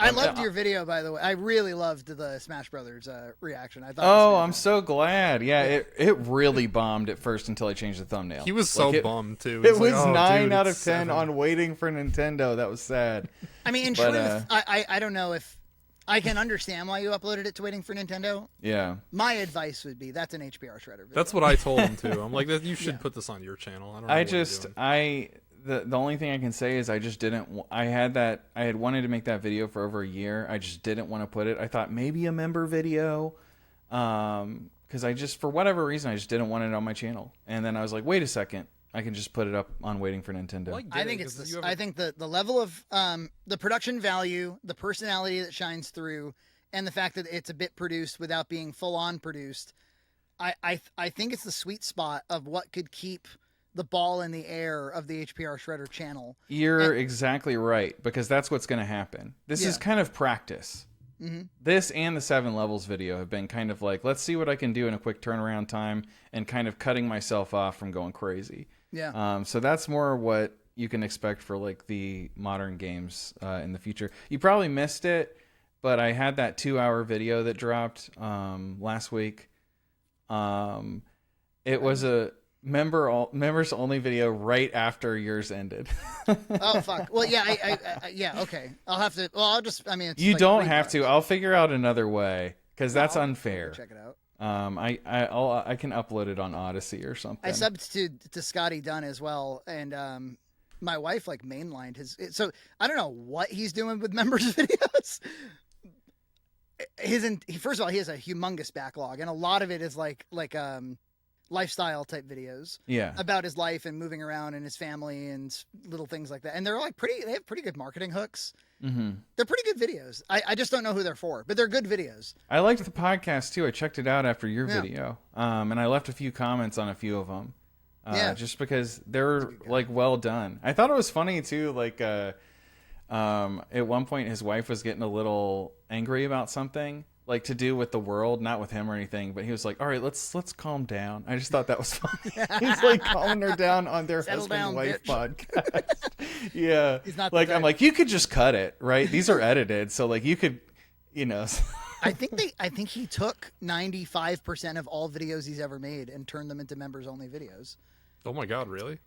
I loved your video, by the way. I really loved the Smash Brothers reaction. I thought. Oh, It was I'm so glad. Yeah, it really bombed at first until I changed the thumbnail. He was so bummed too. It He's was like, oh, 9 dude, out of it's 10 7. on waiting for Nintendo. That was sad. I mean, in But, truth, I don't know if I can understand why you uploaded it to Waiting for Nintendo. Yeah. My advice would be that's an HBR Shredder video. That's what I told him too. I'm like, you should put this on your channel. I don't know. I what you're just doing. the only thing I can say is I just didn't I had wanted to make that video for over a year. I just didn't want to put it. I thought maybe a member video cuz I just for whatever reason I just didn't want it on my channel. And then I was like, "Wait a second. I can just put it up on Waiting for Nintendo." Well, I think it's this. I think the level of the production value, the personality that shines through, and the fact that it's a bit produced without being full on produced. I think it's the sweet spot of what could keep the ball in the air of the HPR Shredder channel. You're exactly right because that's what's going to happen. This is kind of practice. Mm-hmm. This and the 7 levels video have been kind of like, let's see what I can do in a quick turnaround time and kind of cutting myself off from going crazy. Yeah. So that's more what you can expect for like the modern games in the future. You probably missed it, but I had that 2-hour video that dropped last week. It was a members only video right after yours ended. Oh fuck. Well, yeah. Yeah. Okay. I'll have to. Well, I'll just. I mean, it's You like don't 3 have bucks. to. I'll figure out another way because that's unfair. Check it out. I can upload it on Odyssey or something. I subbed to Scotty Dunn as well, and my wife like mainlined his. So I don't know what he's doing with members videos. First of all, he has a humongous backlog, and a lot of it is like lifestyle type videos. Yeah. About his life and moving around and his family and little things like that. And they're like they have pretty good marketing hooks. Mm-hmm. They're pretty good videos. I just don't know who they're for, but they're good videos. I liked the podcast too. I checked it out after your video, and I left a few comments on a few of them, just because they're like well done. I thought it was funny too. Like, at one point, his wife was getting a little angry about something, like to do with the world, not with him or anything. But he was like, "All right, let's calm down." I just thought that was funny. He's like calming her down on their husband-wife podcast. Yeah, He's not like I'm like, you could just cut it, right? These are edited, so like you could, you know. I think he took 95% of all videos he's ever made and turned them into members only videos. Oh my god, really?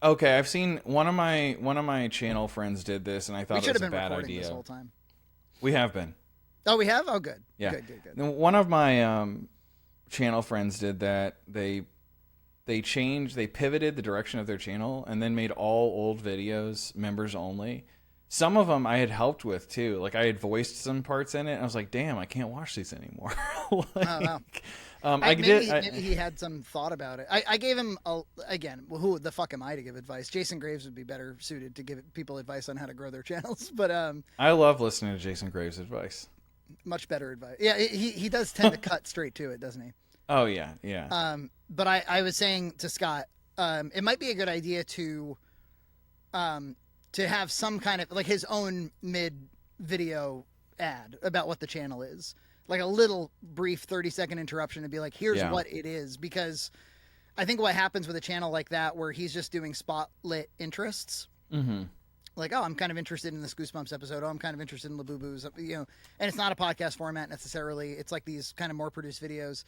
Okay, I've seen one of my channel friends did this, and I thought it was a bad idea. This whole time. We have been. Oh, we have. Oh, good. Yeah. Good. One of my channel friends did that. They pivoted the direction of their channel and then made all old videos members only. Some of them I had helped with too. Like I had voiced some parts in it. And I was like, damn, I can't watch these anymore. Maybe he had some thought about it. I gave him again. Who the fuck am I to give advice? Jason Graves would be better suited to give people advice on how to grow their channels. But I love listening to Jason Graves' advice. Much better advice. Yeah, he does tend to cut straight to it, doesn't he? Oh yeah. But I was saying to Scott, it might be a good idea to have some kind of like his own mid video ad about what the channel is, like a little brief 30-second interruption to be like, here's what it is, because I think what happens with a channel like that where he's just doing spotlit interests. Mm-hmm. Like, oh, I'm kind of interested in this Goosebumps episode. Oh, I'm kind of interested in Labubu's, you know, and it's not a podcast format necessarily. It's like these kind of more produced videos.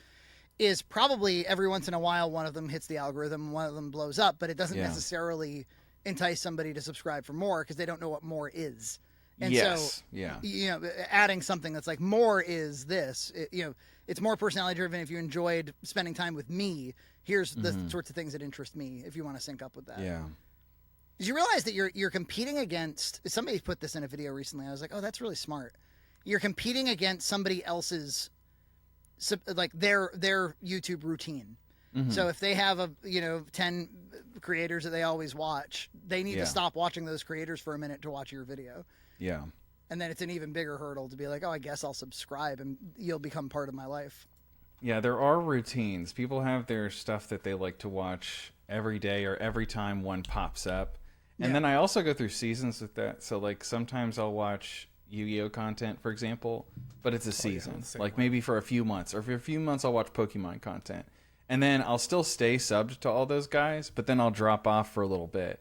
Is probably every once in a while one of them hits the algorithm, one of them blows up, but it doesn't necessarily entice somebody to subscribe for more because they don't know what more is. And so, you know, adding something that's like more is this, you know, it's more personality driven. If you enjoyed spending time with me, here's the sorts of things that interest me. If you want to sync up with that. Yeah. Did you realize that you're competing against, somebody put this in a video recently. I was like, oh, that's really smart. You're competing against somebody else's, like their YouTube routine. Mm-hmm. So if they have 10 creators that they always watch, they need to stop watching those creators for a minute to watch your video. Yeah. And then it's an even bigger hurdle to be like, oh, I guess I'll subscribe and you'll become part of my life. Yeah, there are routines. People have their stuff that they like to watch every day or every time one pops up. And then I also go through seasons with that. So like sometimes I'll watch Yu-Gi-Oh content, for example, but it's a season. Like maybe for a few months, or for a few months I'll watch Pokemon content. And then I'll still stay subbed to all those guys, but then I'll drop off for a little bit.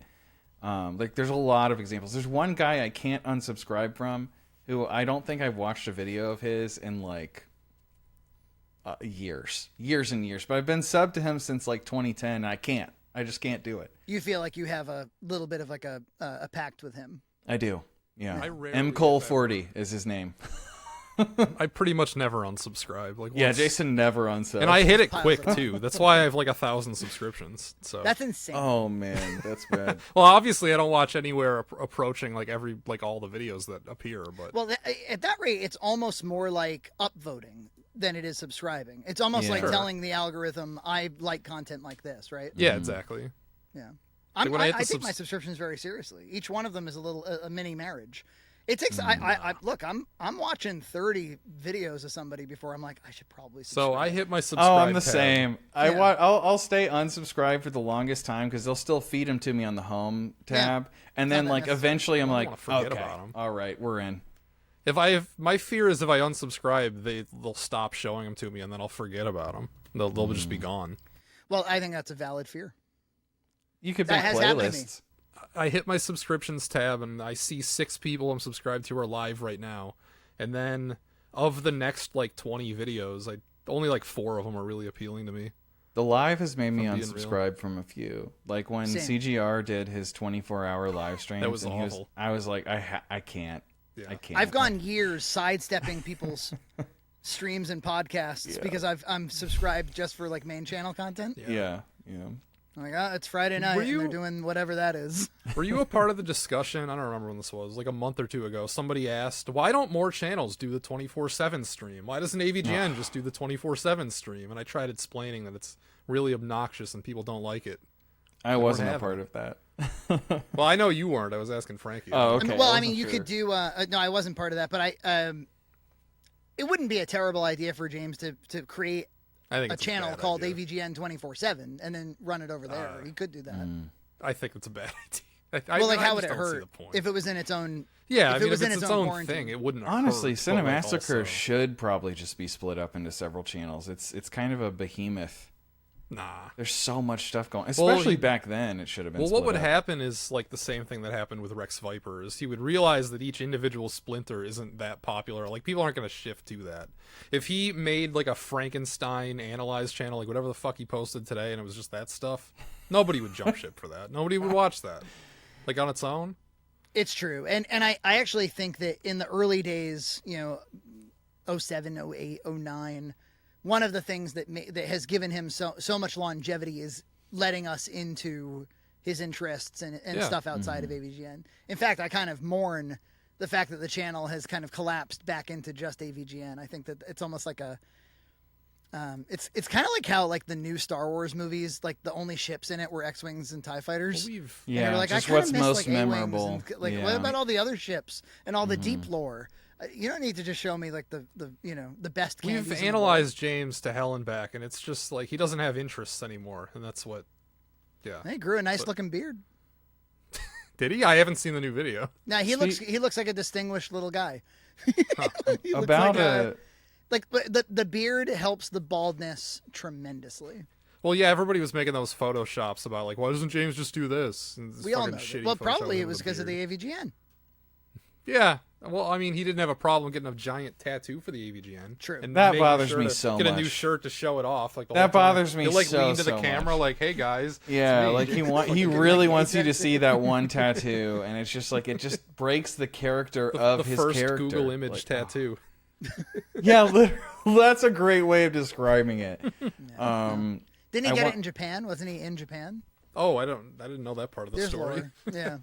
Like there's a lot of examples. There's one guy I can't unsubscribe from who I don't think I've watched a video of his in like years and years. But I've been subbed to him since like 2010. And I just can't do it. You feel like you have a little bit of like a pact with him. I do. Yeah. I rarely M. Cole 40 is his name. I pretty much never unsubscribe. Like Yeah, once- Jason never unsubs. and I hit it Piles quick of- too. That's why I have like 1,000 subscriptions. So That's insane. Oh man, that's bad. well, obviously I don't watch anywhere approaching like all the videos that appear. But Well, at that rate, it's almost more like upvoting than it is subscribing. It's almost Yeah. like Sure. telling the algorithm, I like content like this, right? yeah, exactly. Yeah. when I hit I the take my subs- subscriptions very seriously. Each one of them is a mini marriage. It takes. I look. I'm watching 30 videos of somebody before I'm like, I should probably. So Subscribe. I hit my subscribe. Oh, I'm the tab. same. Yeah. I'll stay unsubscribed for the longest time because they'll still feed them to me on the home tab, and then Not like necessary. eventually I'm I don't like, wanna forget okay, about 'em. all right, we're in. My fear is if I unsubscribe, they'll stop showing them to me, and then I'll forget about them. They'll just be gone. Well, I think that's a valid fear. You could That make has happened to me. playlists. I hit my subscriptions tab, and I see 6 people I'm subscribed to are live right now, and then of the next like 20 videos, only like 4 of them are really appealing to me. The live has made me If I'm being real. unsubscribe from a few. Like when Same. CGR did his 24-hour live stream. That was and awful. I was like, I can't. Yeah. I can't. I've gone years sidestepping people's streams and podcasts Yeah. because I'm subscribed just for like main channel content. Yeah. I'm like, oh, it's Friday night and you- they're doing whatever that is. Were you a part of the discussion? I don't remember when this was, like a month or 2 ago. Somebody asked, why don't more channels do the 24/7 stream? Why doesn't AVGN just do the 24/7 stream? And I tried explaining that it's really obnoxious and people don't like it. I wasn't a having part it. of that. Well, I know you weren't. I was asking Frankie. Oh, okay. Well, I wasn't mean, you sure. could do. No, I wasn't part of that, but it wouldn't be a terrible idea for James to create I think a it's channel bad called idea. AVGN 24/7 and then run it over there. He could do that. I think it's a bad idea. Well, like, I how would just it don't see hurt the point. if it was in its own? Yeah, if I it mean, was if in it's its its own own quarantine. thing, it wouldn't Honestly, hurt, but, like, Cinemassacre also- should probably just be split up into several channels. It's kind of a behemoth. Nah. There's so much stuff going. Especially he- back then, it should have been. Well, what split would up. happen is like the same thing that happened with Rex Viper is he would realize that each individual splinter isn't that popular. Like people aren't going to shift to that. If he made like a Frankenstein Analyze channel, like whatever the fuck he posted today, and it was just that stuff, nobody would jump ship for that. Nobody would watch that. Like on its own. It's true, and I actually think that in the early days, 07, 08, 09, one of the things that that has given him so much longevity is letting us into his interests and Yeah. stuff outside of AVGN. In fact, I kind of mourn the fact that the channel has kind of collapsed back into just AVGN. I think that it's almost like a it's kind of like how like the new Star Wars movies, like the only ships in it were X-wings and TIE fighters. Well, we've And Yeah, they were like, just I kinda what's miss, most like, A-wings memorable. and, like, Yeah. what about all the other ships and all the deep lore? You don't need to just show me like the best candies. we've in the analyzed James to hell and back, and it's just like he doesn't have interests anymore, and that's what. Yeah. world. He grew a nice looking beard. Did he? I haven't seen the new video. Now he looks like a distinguished little guy. He looks About like the beard helps the baldness tremendously. Well, yeah, everybody was making those photoshops about like, why doesn't James just do this? And this We all fucking know. That. shitty Well, Photoshop probably it of was because of beard. the AVGN. Yeah. Well, I mean, he didn't have a problem getting a giant tattoo for the AVGN. True. And That making bothers sure me to so get a new much. shirt to show it off. Like the That whole time. bothers me He'll, like, so, lean to the so camera, much. like, "Hey guys." it's Yeah, me." like he really wants you to see that one tattoo, and it's just like it just breaks the character of the his first character. Google image Like, tattoo. Yeah, literally, that's a great way of describing it. Didn't he I get want- it in Japan? Wasn't he in Japan? Oh, I didn't know that part of the There's story. lore. Yeah,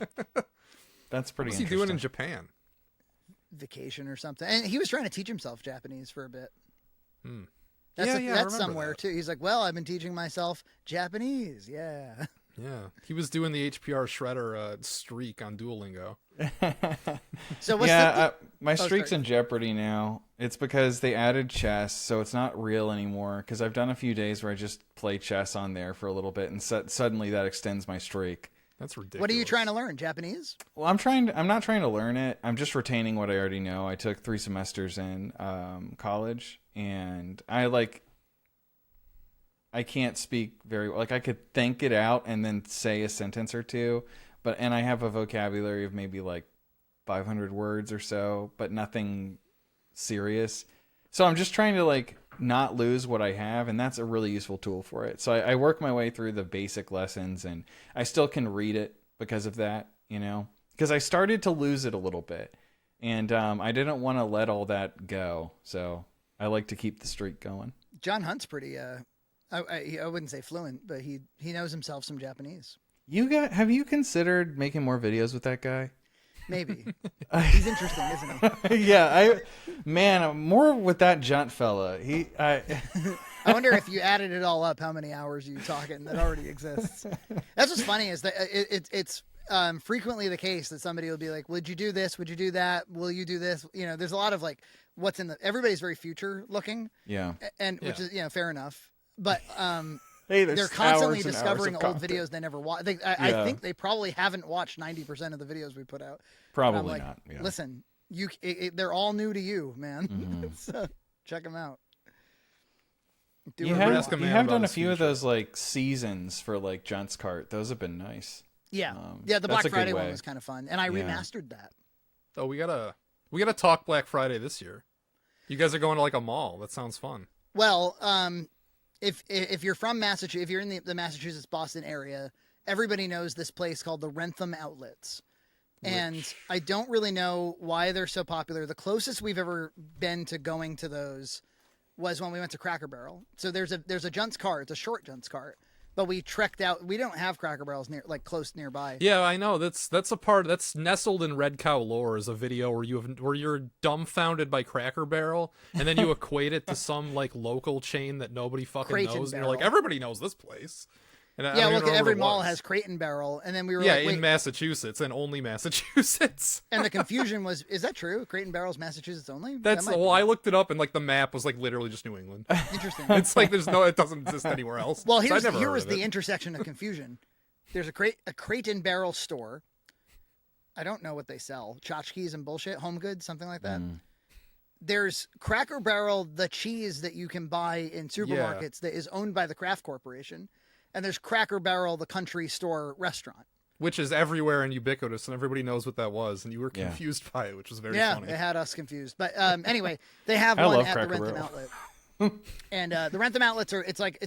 That's pretty. What's he interesting. doing in Japan? vacation or something. And he was trying to teach himself Japanese for a bit. Hmm. That's Yeah, I that's remember somewhere that. too. He's like, well, I've been teaching myself Japanese. Yeah. Yeah, he was doing the HPR Shredder streak on Duolingo. So what's My sorry. streak's in jeopardy now. It's because they added chess, so it's not real anymore. Because I've done a few days where I just play chess on there for a little bit, and suddenly that extends my streak. That's ridiculous. what are you trying to learn? Japanese? Well, I'm not trying to learn it. I'm just retaining what I already know. I took 3 semesters in college, and I can't speak very well. Like I could think it out and then say a sentence or two, and I have a vocabulary of maybe like 500 words or so, but nothing serious. So I'm just trying to like not lose what I have, and that's a really useful tool for it. So I work my way through the basic lessons, and I still can read it because of that, because I started to lose it a little bit, and I didn't want to let all that go. So I like to keep the streak going. John Hunt's pretty, I wouldn't say fluent, but he knows himself some Japanese. Have you considered making more videos with that guy? Maybe. He's interesting, isn't he? Yeah, more with that Junt fella. I wonder if you added it all up, how many hours are you talking that already exists? That's what's funny is that it's frequently the case that somebody will be like, would you do this? Would you do that? Will you do this? There's a lot of like, everybody's very future looking. Yeah. And which is, fair enough. But, hey, they're constantly discovering old videos they never watched. I think they probably haven't watched 90% of the videos we put out. Probably like, not. Yeah. Listen, they're all new to you, man. Mm-hmm. So check them out. You have done a few of those like seasons for like Junt's Cart. Those have been nice. Yeah, the Black Friday one was kind of fun, and I remastered that. Oh, we gotta talk Black Friday this year. You guys are going to like a mall. That sounds fun. Well, if you're from Massachusetts, if you're in the Massachusetts Boston area, everybody knows this place called the Wrentham Outlets. And I don't really know why they're so popular. The closest we've ever been to going to those was when we went to Cracker Barrel. So there's a Junt's Cart. It's a short Junt's Cart. But we trekked out. We don't have Cracker Barrels close nearby. Yeah, I know. That's a part that's nestled in Red Cow lore is a video where you're dumbfounded by Cracker Barrel, and then you equate it to some like local chain that nobody fucking Crate knows. and And you're like, everybody knows this place. And yeah, look, every mall has Crate and Barrel, and then we were like, wait. In Massachusetts and only Massachusetts. And the confusion was, is that true? Crate and Barrel's Massachusetts only? I looked it up, and like the map was like literally just New England. Interesting. It's like it doesn't exist anywhere else. Well, here was the intersection of confusion. There's a Crate and Barrel store. I don't know what they sell. Tchotchkes and bullshit, home goods, something like that. There's Cracker Barrel, the cheese that you can buy in supermarkets that is owned by the Kraft Corporation. And there's Cracker Barrel, the country store restaurant. Which is everywhere and ubiquitous, and everybody knows what that was, and you were confused by it, which was very funny. Yeah, it had us confused. But anyway, they have one at the Wrentham Outlet. And the Wrentham Outlets it's like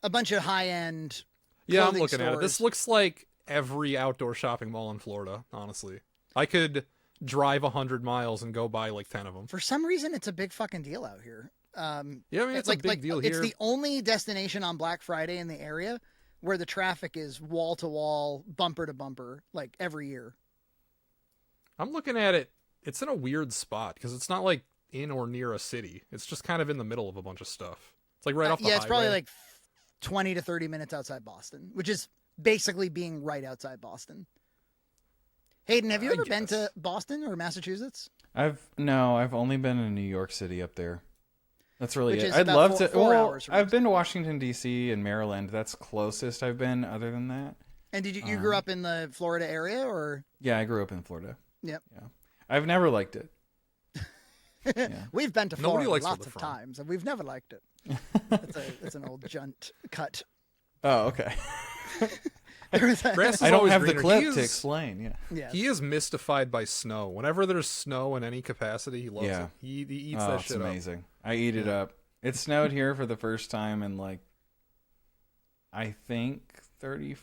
a bunch of high-end I'm looking stores. at it. This looks like every outdoor shopping mall in Florida, honestly. I could drive 100 miles and go buy like 10 of them. For some reason, it's a big fucking deal out here. It's a big deal here. It's the only destination on Black Friday in the area where the traffic is wall to wall, bumper to bumper, like every year. I'm looking at it. It's in a weird spot because it's not like in or near a city. It's just kind of in the middle of a bunch of stuff. It's like right off the highway. It's probably like 20 to 30 minutes outside Boston, which is basically being right outside Boston. Hayden, have you ever been to Boston or Massachusetts? I've only been in New York City up there. That's really it. I'd love to. I've been to Washington D.C. and Maryland. That's closest I've been. Other than that. And did you grew up in the Florida area, or? Yeah, I grew up in Florida. Yep. Yeah, I've never liked it. We've been to Florida lots of times, and we've never liked it. That's an old Junt cut. Oh, okay. I don't have the clip to explain. Yeah. He is mystified by snow. Whenever there's snow in any capacity, he loves it. He eats that shit up. It's amazing. I eat it up. It snowed here for the first time in like, I think 30,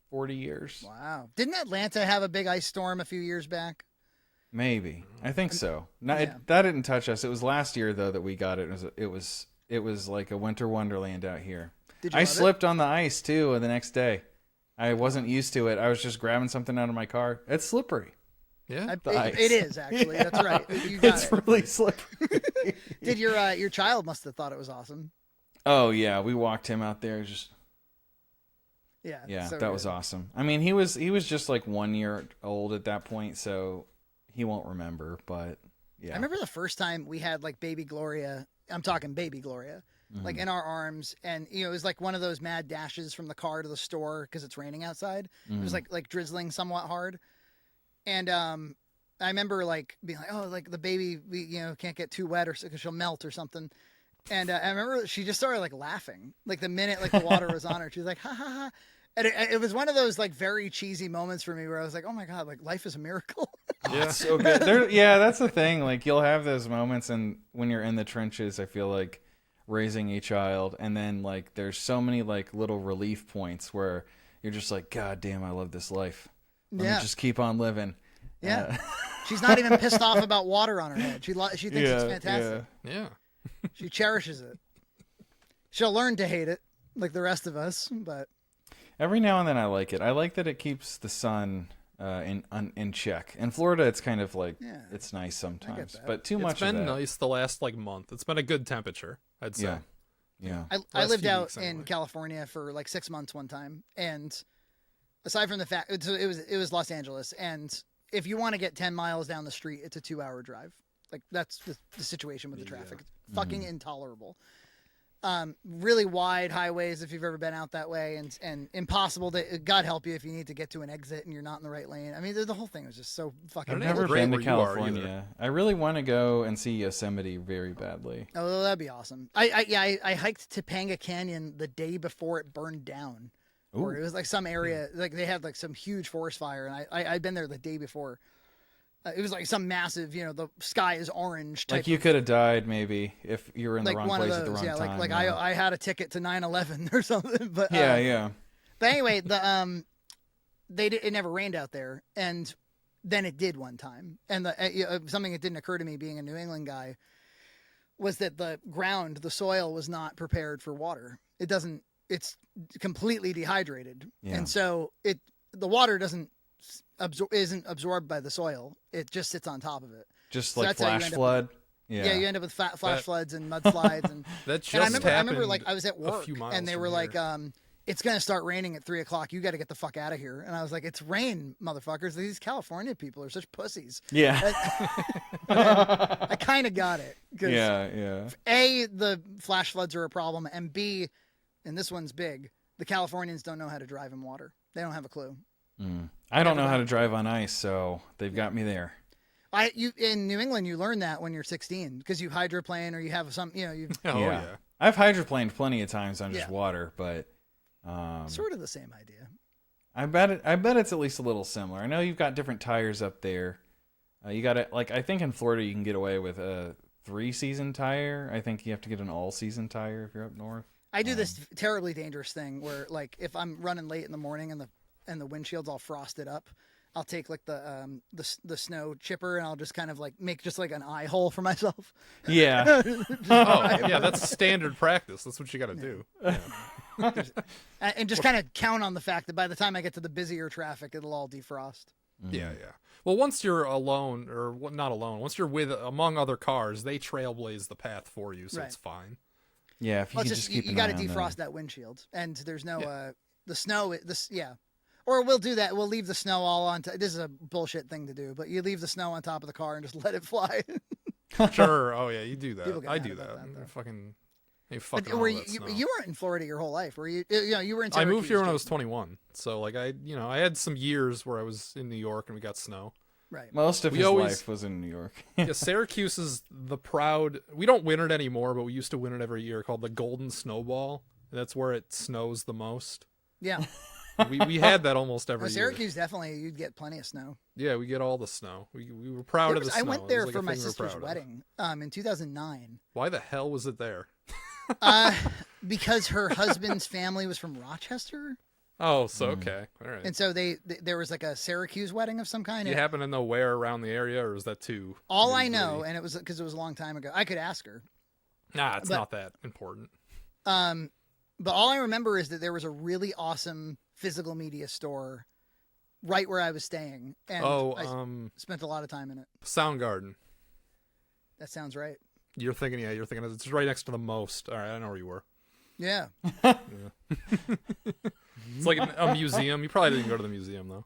40 years. Wow. Didn't Atlanta have a big ice storm a few years back? Maybe. I think so. That didn't touch us. It was last year though that we got it. It was like a winter wonderland out here. I slipped on the ice too the next day. I wasn't used to it. I was just grabbing something out of my car. It's slippery. Yeah, it is actually. That's right. You got it's really slippery. Did your child must have thought it was awesome? Oh yeah, we walked him out there. Yeah, so that was awesome. I mean, he was just like 1 year old at that point, so he won't remember. But yeah, I remember the first time we had like baby Gloria. I'm talking baby Gloria. Like in our arms, and it was like one of those mad dashes from the car to the store because it's raining outside. It was like drizzling somewhat hard, and I remember like being like, oh, like the baby, can't get too wet or because she'll melt or something. And I remember she just started like laughing, like the minute like the water was on her, she was like ha ha ha, And it was one of those like very cheesy moments for me where I was like, oh my God, like life is a miracle. Yeah, it's so good. Yeah, that's the thing. Like you'll have those moments, and when you're in the trenches, I feel like raising a child, and then like there's so many like little relief points where you're just like, God damn, I love this life. Let me just keep on living. Yeah. She's not even pissed off about water on her head. She thinks it's fantastic. Yeah. She cherishes it. She'll learn to hate it like the rest of us, but every now and then I like it. I like that it keeps the sun in check. In Florida, it's kind of like it's nice sometimes, but too much. It's been of that. nice the last like month. It's been a good temperature, I'd say. Yeah. I lived out in California for like 6 months one time, and aside from the fact it was Los Angeles, and if you want to get 10 miles down the street, it's a 2-hour drive. Like that's the situation with the traffic. It's fucking intolerable. Really wide highways if you've ever been out that way, and impossible to, God help you if you need to get to an exit and you're not in the right lane. I mean, the whole thing was just so fucking. I've never been to California. I really want to go and see Yosemite very badly. Oh, that'd be awesome. I hiked Topanga Canyon the day before it burned down. Or it was like some area, like they had like some huge forest fire, and I'd been there the day before. It was like some massive, the sky is orange. Like you could have died maybe if you were in the wrong place at the wrong time. Like I had a ticket to 9/11 or something. But yeah. But anyway, it never rained out there, and then it did one time. And something that didn't occur to me being a New England guy was that the ground, the soil was not prepared for water. It's completely dehydrated, and so the water isn't absorbed by the soil. It just sits on top of it. Just like flash flood. Yeah, you end up with flash floods and mudslides, and that just and I remember like I was at work and they were like, here. "It's gonna start raining at 3:00. You got to get the fuck out of here." And I was like, "It's rain, motherfuckers. These California people are such pussies." Yeah. I kind of got it. Yeah. A, the flash floods are a problem, and B, and this one's big, the Californians don't know how to drive in water. They don't have a clue. I don't know how to drive on ice, so they've got me there. In New England, you learn that when you're 16 because you hydroplane or you have some, yeah. I've hydroplaned plenty of times on just water, but sort of the same idea. I bet it's at least a little similar. I know you've got different tires up there. You got it. Like I think in Florida you can get away with a 3-season tire. I think you have to get an all-season tire if you're up north. I do this terribly dangerous thing where, like, if I'm running late in the morning and the windshield's all frosted up, I'll take like the snow chipper and I'll just kind of like make just like an eye hole for myself. Yeah. That's standard practice. That's what you got to do. Yeah. And just kind of count on the fact that by the time I get to the busier traffic, it'll all defrost. Yeah. Well, once you're alone, or not alone, once you're among other cars, they trailblaze the path for you, so it's fine. Yeah, if you just keep you got to defrost that windshield, and there's no the snow. Or we'll do that. We'll leave the snow all on. This is a bullshit thing to do, but you leave the snow on top of the car and just let it fly. Sure. Oh yeah, you do that. I do that. You weren't in Florida your whole life, were you? You were in. Syracuse, I moved here when I was 21, so like I had some years where I was in New York and we got snow. Right. Most of his life was in New York. Yeah, Syracuse is the proud. We don't win it anymore, but we used to win it every year. Called the Golden Snowball. And that's where it snows the most. Yeah. we had that almost every year. Syracuse definitely, you'd get plenty of snow. Yeah, we get all the snow. We were proud of the snow. I went there for my sister's wedding in 2009. Why the hell was it there? Because her husband's family was from Rochester. Oh, so okay, all right. And so there was like a Syracuse wedding of some kind. Do you happen to know where around the area, or is that too? All I know, and it was because it was a long time ago. I could ask her. Nah, it's not that important. But all I remember is that there was a really awesome physical media store right where I was staying, and I spent a lot of time in it. Soundgarden. That sounds right. You're thinking it's right next to the most. All right, I know where you were. Yeah. It's like a museum. You probably didn't go to the museum though.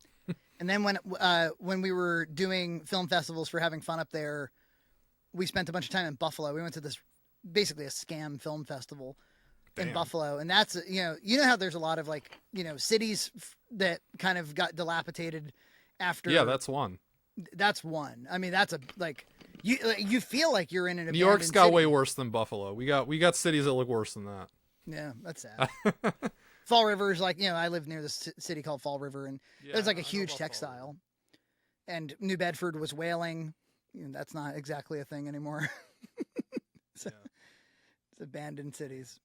And then when we were doing film festivals for having fun up there, we spent a bunch of time in Buffalo. We went to this basically a scam film festival in Buffalo, and that's you know how there's a lot of like cities that kind of got dilapidated after. Yeah, that's one. That's one. I mean, that's a like you feel like you're in an. New York's got way worse than Buffalo. We got cities that look worse than that. Yeah, that's sad. Fall River is like, I live near this city called Fall River, and there's like a I know huge about Fall textile. And New Bedford was whaling. That's not exactly a thing anymore. It's abandoned cities.